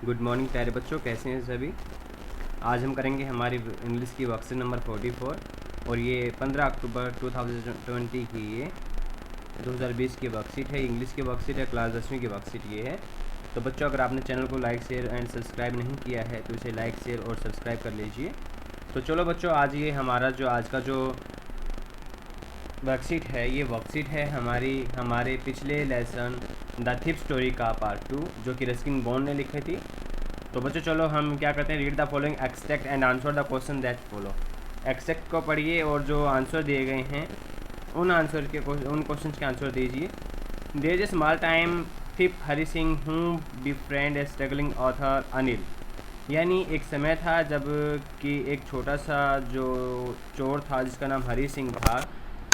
Good morning प्यारे बच्चों, कैसे हैं सभी। आज हम करेंगे हमारी इंग्लिश की वर्कशीट नंबर 44 और ये 15 अक्टूबर 2020 की ये 2020 की वर्कशीट है। इंग्लिश की वर्कशीट है, क्लास 10वीं की वर्कशीट ये है। तो बच्चों, अगर आपने चैनल को लाइक शेयर एंड सब्सक्राइब नहीं किया है तो इसे लाइक शेयर और सब्सक्राइब कर लीजिए। तो चलो बच्चों, आज ये हमारा जो आज का जो वर्कशीट है, ये वर्कशीट है हमारे पिछले लेसन द थिप स्टोरी का पार्ट 2 जो कि रस्किन बॉन्ड ने लिखी थी। तो बच्चों चलो हम क्या करते हैं, read the following extract and answer the question that follow. Extract को पढ़िए और जो आंसर दिए गए हैं उन क्वेश्चंस के आंसर दीजिए। There is a small time thief Hari Singh who befriend a struggling author Anil. यानी एक समय था जब कि एक छोटा सा जो चोर था जिसका नाम हरी सिंह था,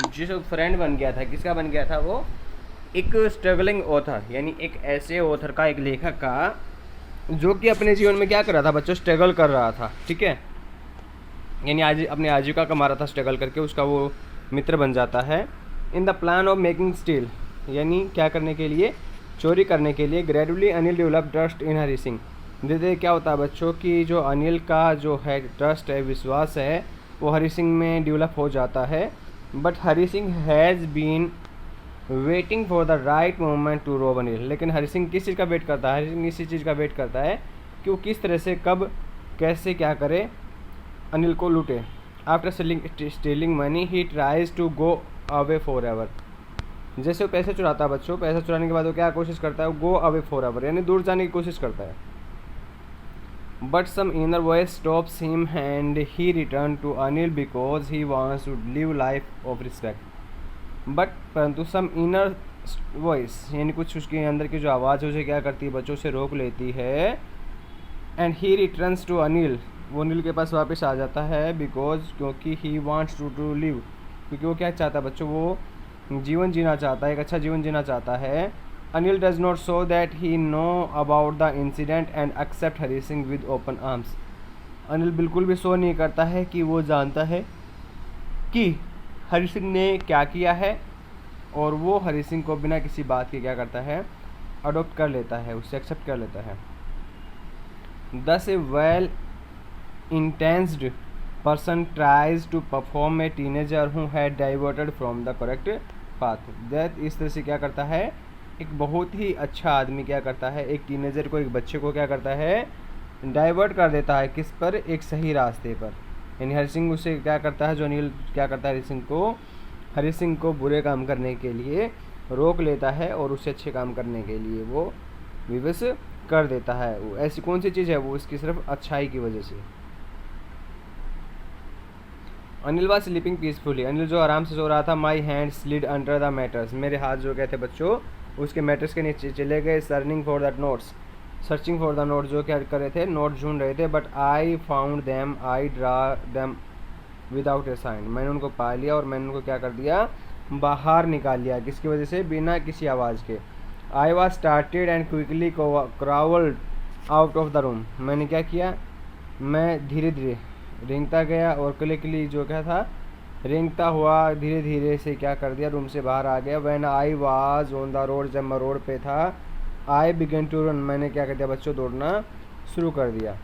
जिसका फ्रेंड बन गया था। किसका बन गया था वो? एक स्ट्रगलिंग ऑथर, यानी एक ऐसे ऑथर का, एक लेखक का जो कि अपने जीवन में क्या कर रहा था बच्चों, स्ट्रगल कर रहा था। ठीक है, यानी आज अपने आजीविका कमा रहा था स्ट्रगल करके, उसका वो मित्र बन जाता है। In the plan of making steal, यानी क्या करने के लिए, चोरी करने के लिए। Gradually Anil develop trust in Hari Singh. धीरे क्या होता है बच्चों कि जो अनिल का जो है ट्रस्ट है, विश्वास है, वो हरी सिंह में डेवलप हो जाता है। But Hari Singh has been waiting for the right moment to rob Anil. लेकिन हरी सिंह किस चीज़ का वेट करता है? हरी सिंह इसी चीज़ का वेट करता है कि वो किस तरह से, कब, कैसे, क्या करे, अनिल को लूटे। After stealing money he tries to go away forever. जैसे वो पैसे चुराता है बच्चों, पैसा चुराने के बाद वो क्या कोशिश करता है, गो अवे फॉर एवर, यानी दूर जाने की कोशिश करता है। But some inner voice stops him and he return to Anil because he wants to live life of respect. But परंतु सम इनर वॉइस, यानी कुछ उसके अंदर की जो आवाज़ है उसे क्या करती है बच्चों, से रोक लेती है। And he returns to Anil, वो अनिल के पास वापस आ जाता है। बिकॉज, क्योंकि ही वांट्स टू लिव, क्योंकि वो क्या चाहता है बच्चों, वो जीवन जीना चाहता है, एक अच्छा जीवन जीना चाहता है। Anil does not show that he know about the incident and accept Hari Singh with open arms. Anil बिल्कुल भी शो नहीं करता है कि वो जानता है कि हरी सिंह ने क्या किया है, और वो हरी सिंह को बिना किसी बात के क्या करता है, अडोप्ट कर लेता है, उससे एक्सेप्ट कर लेता है। Thus a well intentioned person tries to perform a teenager who had diverted from the correct path. That इस तरह से क्या करता है, एक बहुत ही अच्छा आदमी क्या करता है, एक टीनेजर को, एक बच्चे को क्या करता है, डाइवर्ट कर देता है। किस पर? एक सही रास्ते पर। यानी हरी सिंह उसे क्या करता है, जो अनिल क्या करता है, हरी सिंह को बुरे काम करने के लिए रोक लेता है और उससे अच्छे काम करने के लिए वो विवश कर देता है। वो ऐसी कौन सी चीज़ है, वो इसकी सिर्फ अच्छाई की वजह से। Anil was sleeping peacefully, Anil जो आराम से सो रहा था। My hand slid under the mattress, मेरे हाथ जो गए थे बच्चों उसके मैटर्स के नीचे चले गए। सर्चिंग फॉर द नोट्स, जो क्या कर रहे थे, नोट ढूंढ रहे थे। But I found them, I draw them without a sign, मैंने उनको पा लिया और मैंने उनको क्या कर दिया, बाहर निकाल लिया। किसकी वजह से? बिना किसी आवाज़ के। I was started and quickly crawled out of the room, मैंने क्या किया, मैं धीरे धीरे रेंगता गया और क्विकली जो क्या था, रेंगता हुआ धीरे धीरे से क्या कर दिया, रूम से बाहर आ गया। When I was on the road, जब मैं रोड पे था। आई बिगन टू रन, मैंने क्या कर दिया बच्चों, दौड़ना शुरू कर दिया।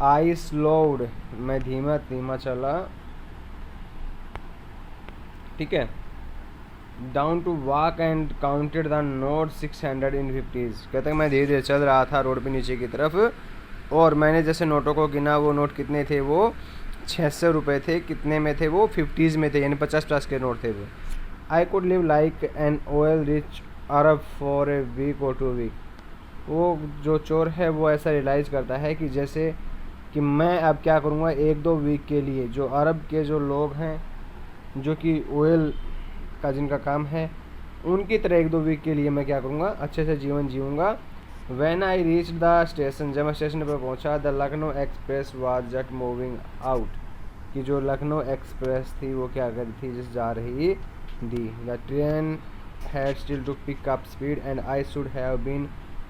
आई स्लोड, मैं धीमा धीमा चला। ठीक है। Down to walk and counted the note 600 in 50s, कहते हैं मैं धीरे धीरे चल रहा था रोड पे नीचे की तरफ, और मैंने जैसे नोटों को गिना, वो नोट कितने थे, वो 600 रुपये थे। कितने में थे वो? 50s में थे, यानी 50 के नोट थे वो। I could live like an oil rich Arab for a week और 2 वीक, वो जो चोर है वो ऐसा रियलाइज़ करता है कि जैसे कि मैं अब क्या करूँगा, 1-2 वीक के लिए जो अरब के जो लोग हैं, जो कि ऑयल का जिनका काम है, उनकी तरह 1-2 वीक के लिए मैं क्या करूँगा, अच्छे से जीवन जीऊँगा। When I reached the station, जब मैं स्टेशन पर पहुँचा, the Lucknow express was just moving out, कि जो लखनऊ एक्सप्रेस थी वो क्या कर थी, जिस जा रही थी। The train had still to pick up speed and I should have been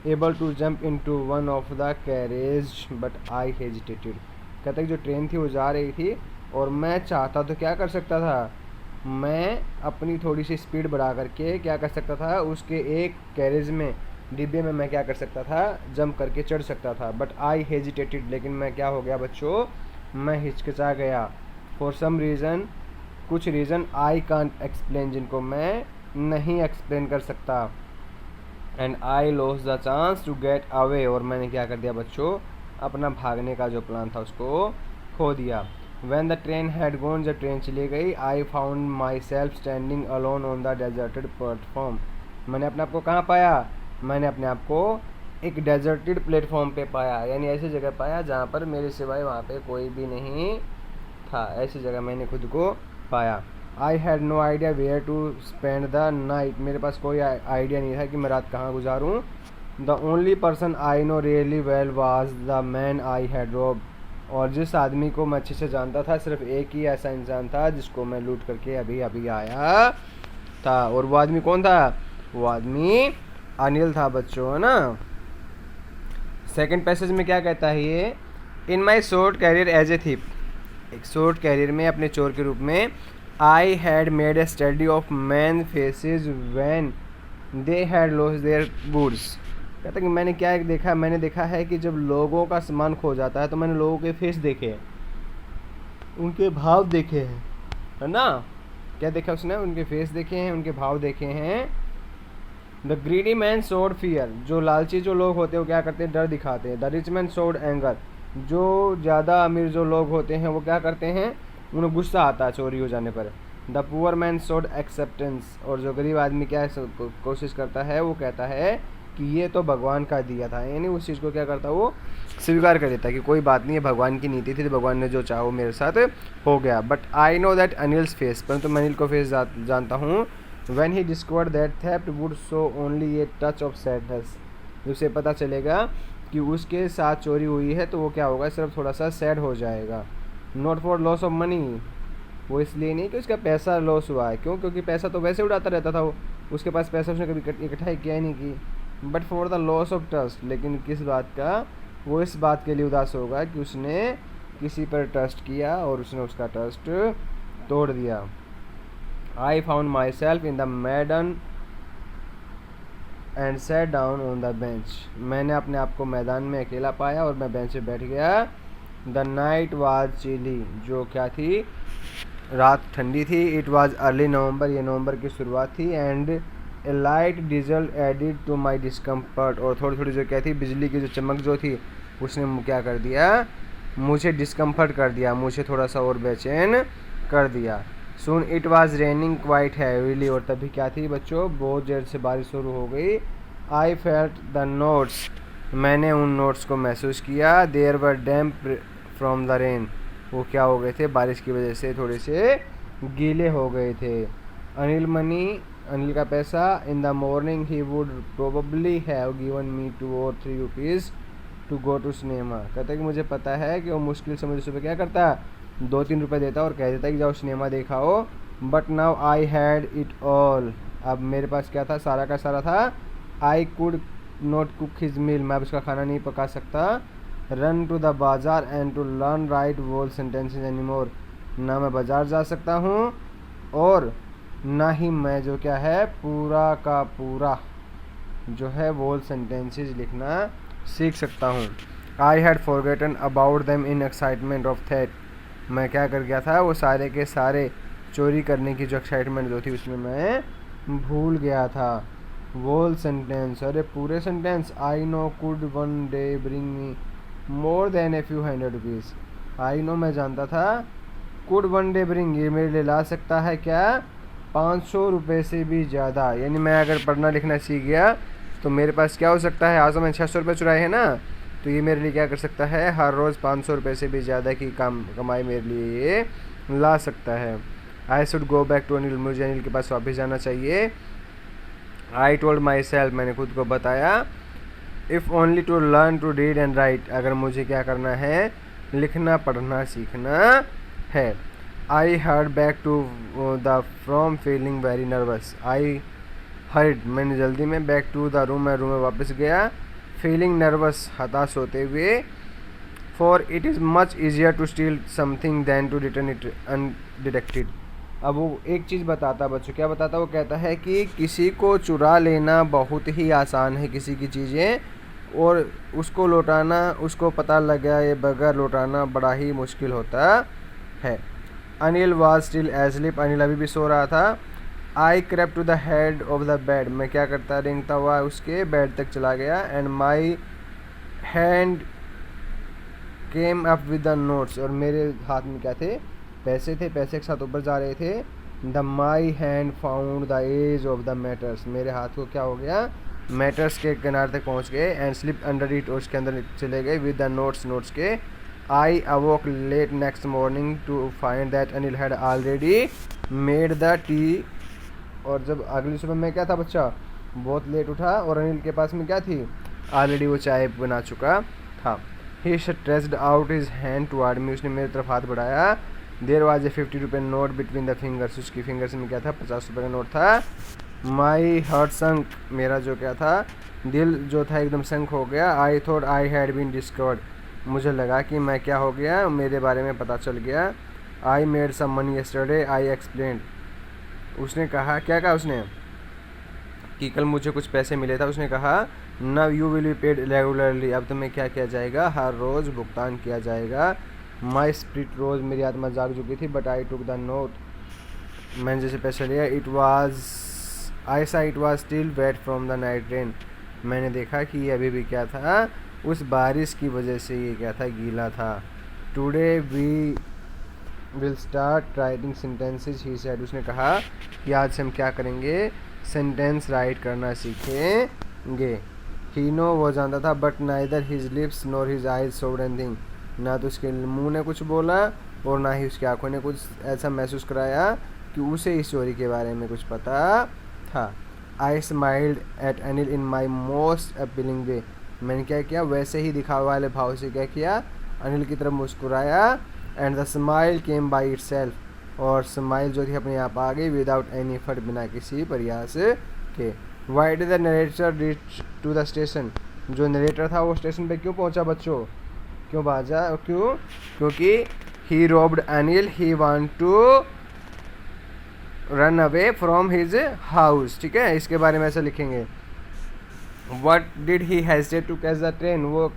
able to jump into one of the carriage but I hesitated. कहते जो ट्रेन थी वो जा रही थी और मैं चाहता तो क्या कर सकता था, मैं अपनी थोड़ी सी स्पीड बढ़ा करके क्या कर सकता था, उसके एक कैरेज में डिब्बे में मैं क्या कर सकता था, जंप करके चढ़ सकता था। बट आई हेजिटेटेड, लेकिन मैं क्या हो गया बच्चों, मैं हिचकिचा गया। फॉर सम रीज़न, कुछ रीज़न आई कांट एक्सप्लेन, जिनको मैं नहीं एक्सप्लेन कर सकता। And I lost the chance to get away, और मैंने क्या कर दिया बच्चों, अपना भागने का जो प्लान था उसको खो दिया। When the train had gone, जब ट्रेन चली गई, I found myself standing alone on the deserted platform. मैंने अपने आप को कहाँ पाया, मैंने अपने आप को एक डेजर्टेड प्लेटफॉर्म पे पाया, यानी ऐसी जगह पाया जहाँ पर मेरे सिवाय वहाँ पे कोई भी नहीं था। ऐसी जगह मैंने खुद को पाया। I had no idea where to spend the night, मेरे पास कोई आइडिया नहीं था कि मैं रात कहाँ गुजारूँ। The only person I know really well was the man I had robbed, और जिस आदमी को मैं अच्छे से जानता था, सिर्फ एक ही ऐसा इंसान था जिसको मैं लूट करके अभी अभी आया था। और वो आदमी कौन था, वो आदमी अनिल था बच्चों, है ना। सेकंड पैसेज में क्या कहता है ये, in my short career as a thief, एक शॉर्ट कैरियर में अपने चोर के रूप में, I had made a study of man faces when they had lost their goods. कहता है कि मैंने क्या देखा, मैंने देखा है कि जब लोगों का सामान खो जाता है तो मैंने लोगों के फेस देखे हैं, उनके भाव देखे हैं, है ना। क्या देखा उसने, उनके फेस देखे हैं, उनके भाव देखे हैं। The greedy man showed fear, जो लालची जो लोग होते हैं वो क्या करते हैं, डर दिखाते हैं। The rich man showed anger, जो ज़्यादा अमीर जो लोग होते हैं वो क्या करते हैं, उन्हें गुस्सा आता है चोरी हो जाने पर। The poor man showed acceptance, और जो गरीब आदमी क्या कोशिश करता है, वो कहता है कि ये तो भगवान का दिया था, यानी उस चीज़ को क्या करता है, वो स्वीकार कर देता है कि कोई बात नहीं है, भगवान की नीति थी, तो भगवान ने जो चाहा वो मेरे साथ हो गया। But I know that Anil's face, परंतु मैं अनिल को फेस जानता हूँ। When he discovered that theft would show only a touch of sadness, उसे पता चलेगा कि उसके साथ चोरी हुई है तो वो क्या होगा, सिर्फ थोड़ा सा सैड हो जाएगा। Not for loss of money, वो इसलिए नहीं कि उसका पैसा लॉस हुआ है, क्यों, क्योंकि पैसा तो वैसे उड़ाता रहता था वो, उसके पास पैसा उसने कभी इकट्ठा किया ही नहीं की। But for the loss of trust, लेकिन किस बात का, वो इस बात के लिए उदास होगा कि उसने किसी पर ट्रस्ट किया और उसने उसका ट्रस्ट तोड़ दिया। I found myself in the maidan and set down on the bench, मैंने अपने आप को मैदान में अकेला पाया और मैं बेंच पे बैठ गया। द नाइट वाज चिली, जो क्या थी, रात ठंडी थी। इट वाज अर्ली नवंबर, ये नवंबर की शुरुआत थी। And a light drizzle added to my discomfort, और थोड़ी थोड़ी जो क्या थी, बिजली की जो चमक जो थी उसने क्या कर दिया, मुझे डिस्कम्फर्ट कर दिया, मुझे थोड़ा सा और बेचैन कर दिया। Soon it was raining quite heavily, और तभी क्या थी बच्चों, बहुत देर से बारिश शुरू हो गई। आई फेल्ट द नोट्स, मैंने उन नोट्स को महसूस किया। There were damp from the rain, वो क्या हो गए थे, बारिश की वजह से थोड़े से गीले हो गए थे। अनिल मनी, अनिल का पैसा। In the morning he would probably have given me 2 or 3 rupees to go to cinema, कहता है कि मुझे पता है कि वो मुश्किल से मुझे सुबह क्या करता है, 2-3 रुपये देता और कह देता है कि जाओ सिनेमा दिखाओ। But now I had it all, अब मेरे पास क्या था, सारा का सारा था। I could not cook his meal, मैं अब उसका खाना नहीं पका सकता। Run to the bazaar and to learn write whole sentences any more, ना मैं बाज़ार जा सकता हूँ और ना ही मैं जो क्या है, पूरा का पूरा जो है वोल सेंटेंसेज लिखना सीख सकता हूँ। I had forgotten about them in excitement of थेट, मैं क्या कर गया था, वो सारे के सारे चोरी करने की जो एक्साइटमेंट जो थी उसमें मैं भूल गया था। वोल सेंटेंस, अरे पूरे sentence. I know could one day bring me more than a few hundred rupees, I know मैं जानता था, कुड वन डे ब्रिंग, ये मेरे लिए ला सकता है क्या, 500 रुपये से भी ज़्यादा। यानी मैं अगर पढ़ना लिखना सीख गया तो मेरे पास क्या हो सकता है, आज मैंने 600 रुपये चुराए हैं ना, तो ये मेरे लिए क्या कर सकता है, हर रोज़ 500 रुपये से भी ज़्यादा की कमाई मेरे लिए ये ला सकता है। I should go back to Anil, मुझे अनिल के पास वापस जाना चाहिए। आई टोल्ड माई सेल्फ, मैंने खुद को बताया। If only to learn to read and write, अगर मुझे क्या करना है, लिखना पढ़ना सीखना है। I heard back to the from feeling very nervous, I heard, मैंने जल्दी में, बैक टू द रूम, मैं रूम में वापस गया। फीलिंग नर्वस, हताश होते हुए। For it is much easier to steal something than to return it undetected, अब वो एक चीज़ बताता बच्चों, क्या बताता, वो कहता है कि किसी को चुरा लेना बहुत ही आसान है किसी की चीज़ें, और उसको लौटाना, उसको पता लग गया ये बगैर लौटाना बड़ा ही मुश्किल होता है। Anil was still asleep, Anil अभी भी सो रहा था। I crept to the head of the bed, मैं क्या करता, रेंगता हुआ उसके बेड तक चला गया। And my hand came up with the notes, और मेरे हाथ में क्या थे, पैसे थे, पैसे के साथ ऊपर जा रहे थे। The my hand found the edge of the mattress, मेरे हाथ को क्या हो गया, मैटर्स के किनारे तक पहुंच गए। एंड स्लिप अंडर इट, और उसके अंदर चले गए। विद द नोट्स, नोट्स के। I awoke late next morning to find that Anil had already made the tea, और जब अगली सुबह में क्या था बच्चा, बहुत लेट उठा और अनिल के पास में क्या थी, ऑलरेडी वो चाय बना चुका था। He stretched out his hand toward me, उसने मेरी तरफ हाथ बढ़ाया। देयर वाज ए 50 रुपये नोट बिटवीन द फिंगर्स, उसकी फिंगर्स में क्या था, 50 रुपये का नोट था। माई हार्ट संक, मेरा जो क्या था, दिल जो था एकदम संक हो गया। I thought I had been discovered, मुझे लगा कि मैं क्या हो गया, मेरे बारे में पता चल गया। I made some money yesterday, I explained, उसने कहा, क्या कहा उसने, कि कल मुझे कुछ पैसे मिले था। उसने कहा now you will be paid regularly, अब तुम्हें क्या किया जाएगा, हर रोज़ भुगतान किया जाएगा। माई स्पिरिट रोज, मेरी आत्मा जाग चुकी थी। But I took the note, मैंने जैसे पैसे लिया। It was, I saw it was still wet from the night rain, मैंने देखा कि ये अभी भी क्या था, उस बारिश की वजह से ये क्या था, गीला था। Today we will start writing sentences, he said, उसने कहा कि आज से हम क्या करेंगे, सेंटेंस राइट करना सीखेंगे। ही नो, वो जानता था, but neither his lips nor his eyes showed anything, ना तो उसके मुंह ने कुछ बोला और ना ही उसकी आंखों ने कुछ ऐसा महसूस कराया कि उसे इस चोरी के बारे में कुछ पता था। I smiled at Anil in my most appealing way, मैंने क्या किया, वैसे ही दिखावे वाले भाव से क्या किया, अनिल की तरफ मुस्कुराया। And the smile came by it self, और स्माइल जो थी अपने आप आ गई, विदाउट एनी एफर्ट, बिना किसी प्रयास के। Why did the narrator reach to the station, जो नरेटर था वो स्टेशन पे क्यों पहुंचा बच्चों, क्यों भाजा, क्यों, क्योंकि he robbed Anil, he want to run away from his house, ठीक है, इसके बारे में ऐसा लिखेंगे। What did he hesitate to catch the train, वो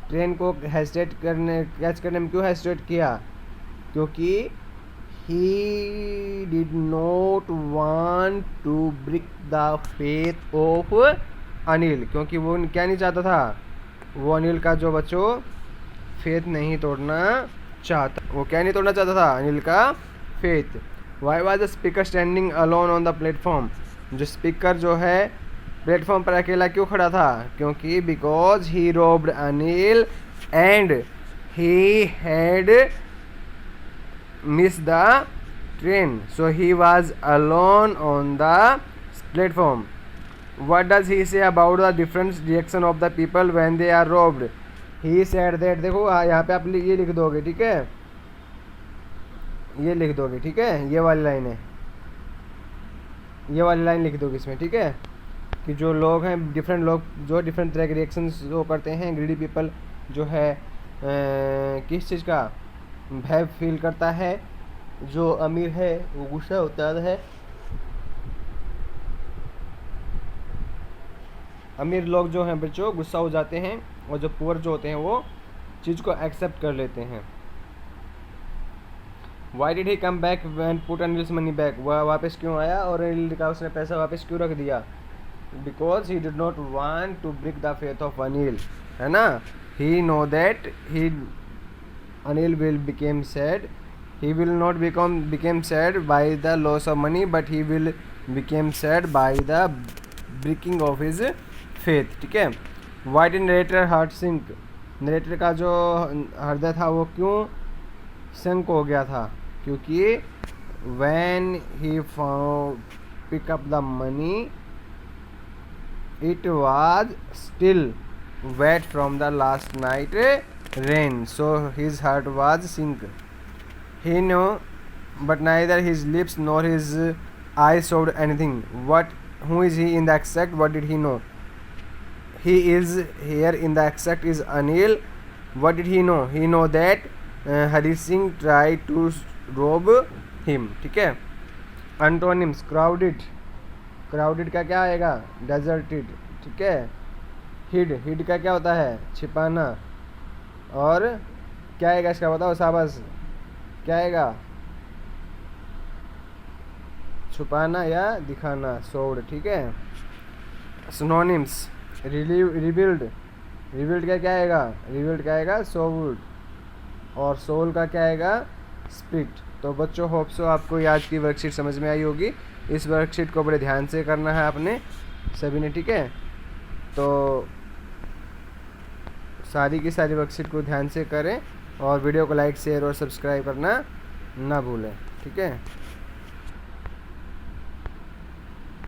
ट्रेन को हेजिटेट करने, कैच करने में क्यों हेजिटेट किया, क्योंकि he did not want to break the faith of Anil, क्योंकि वो क्या नहीं चाहता था, वो अनिल का जो बच्चों फेथ नहीं तोड़ना चाहता, वो क्या नहीं तोड़ना चाहता था, अनिल का faith. Why was the speaker standing alone on the platform, जो स्पीकर जो है प्लेटफॉर्म पर अकेला क्यों खड़ा था, क्योंकि because he robbed Anil and he had miss the train, so he was alone on the platform. What does he say about the different reaction of the people when they are robbed? He said that, देखो यहाँ पे आप ये लिख दोगे, ठीक है, ये लिख दोगे, ठीक है, ये वाली लाइन है, ये वाली लाइन लिख दोगे इसमें, ठीक है, कि जो लोग हैं, डिफरेंट लोग जो डिफरेंट तरह के रिएक्शन जो करते हैं, ग्रीडी पीपल जो है किस चीज़ का भय फील करता है, जो अमीर है वो गुस्सा होता है, अमीर लोग जो हैं बच्चों गुस्सा हो जाते हैं, और जो पुअर जो होते हैं वो चीज़ को एक्सेप्ट कर लेते हैं। Why did he come back when put Anil's money back, वह वापस क्यों आया और अनिल का उसने पैसा वापस क्यों रख दिया, because he did not want to break the faith of Anil, है ना, he know that he Anil will became sad, he will not became sad by the loss of money, but he will became sad by the breaking of his faith, ठीक है। why did narrator heart sink, narrator का जो हृदय था वो क्यों संक हो गया था, क्योंकि when he found pick up the money it was still wet from the last night rain, so his heart was sink. He knew, but neither his lips nor his eyes showed anything. Who is he in the exact? What did he know? He is here in the exact is Anil. What did he know? He know that Hari Singh tried to rob him, ठीक है। Antonyms, crowded, crowded का क्या आएगा, deserted, ठीक है। Hide, hide का क्या होता है, छिपाना। और क्या आएगा इसका, बताओ शाबाश, क्या आएगा, छुपाना या दिखाना, शोड, ठीक है। सिनोनिम्स, रिबिल्ड, रिबिल्ड का क्या आएगा, रिबिल्ड का आएगा सोल्ड। और सोल का क्या आएगा, स्पिट। तो बच्चों होप सो आपको आज की वर्कशीट समझ में आई होगी। इस वर्कशीट को बड़े ध्यान से करना है आपने सभी ने, ठीक है। तो सारी की सारी वर्कशीट को ध्यान से करें और वीडियो को लाइक शेयर और सब्सक्राइब करना ना भूलें, ठीक है।